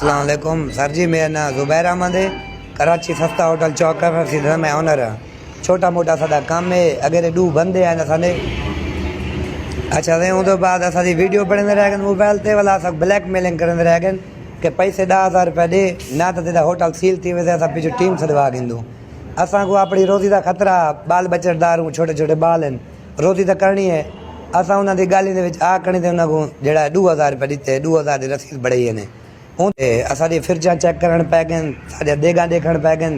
अस्सलाम वालेकुम सर जी, मेरा नाम ज़ुबैर अहमद है। कराची सस्ता होटल चौक का मैं ऑनर हाँ। छोटा मोटा साडा काम है। अगर डू बंदे हैं साडे अच्छा ते उस बाद असां वीडियो पढ़ते रह गए मोबाइल ते वाला असां ब्लैकमेलिंग करते रह गए कि पैसे 10,000 रुपया दे ना तो तेरा होटल सील थी वैसे असां पिछू टीम सदवा गिंदू। असां को अपनी रोज़ी का खतरा, बाल बच्चेदार हूँ, छोटे छोटे बाल हैं, रोज़ी तो करनी है। असां उन्हां दी गाली दे विच आ करनी ते उन्हां को जेड़ा 2,000 रुपया दिते, 2,000 की रसीद बढ़ाई ने। हूँ असां फिरजा चेक करन पै गए, साढ़े देगा देखण पै गए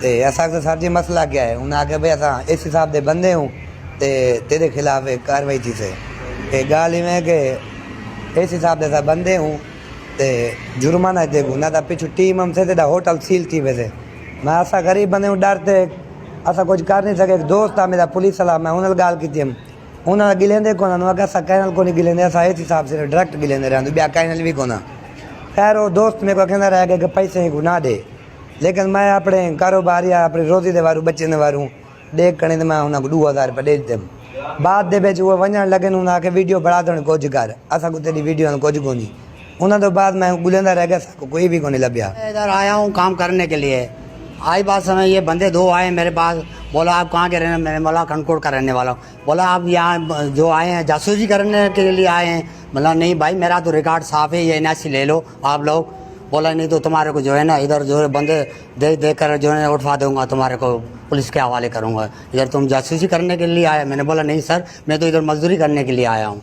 ते असां सर जी मसला क्या है। उन्हें आखे भाई असां इस हिसाब के बंदे हूँ ते तेरे खिलाफ कार्रवाई थी से गाल इवें कि इस हिसाब से असां बंदे हूँ ते जुर्माना देगू ना तो पिछू टीम हमसे तेरा होटल सील थी वैसे। मैं असां गरीब बंदे हूँ, डरते असां कुछ कर नहीं सके। एक दोस्त आ मेरा पुलिस वाला, मैं उन्हें गाल की उन्होंने गिलेंदे को असां कैनल को नहीं गिलेंदे, असां इस हिसाब से डायरेक्ट गिलेंदे रहंदे, ब्या कैनल भी कोना। खैर वो दोस्त मेरे को कहना रह गया कि पैसे को ना दे, लेकिन मैं अपने कारोबार या अपनी रोज़ी दे वारू बच्चे ने वारू देख करने तो मैं उन्हें 2,000 रुपया दे देम। बाद दे बेच वो वजन लगे उन्हें आके वीडियो बढ़ा देने कुछ कर, असा को तेरी वीडियो कुछ को नहीं। उन्हें तो बाद मैं गुलेंदा रह गया, कोई भी को नहीं लभ्या। इधर आया हूँ काम करने के लिए। आई बात समय ये बंदे दो आए मेरे पास, बोला आप कहाँ के रहने, मैंने बोला कनकोट का रहने वाला हूँ। बोला आप यहाँ जो आए हैं जासूसी करने के लिए आए हैं। बोला नहीं भाई मेरा तो रिकॉर्ड साफ़ है, ये एनआरसी ले लो आप लोग। बोला नहीं तो तुम्हारे को जो है ना इधर जो है बंदे देख कर जो है उठवा दूंगा, तुम्हारे को पुलिस के हवाले करूँगा। इधर तुम जासूसी करने के लिए आए। मैंने बोला नहीं सर, मैं तो इधर मजदूरी करने के लिए आया हूँ।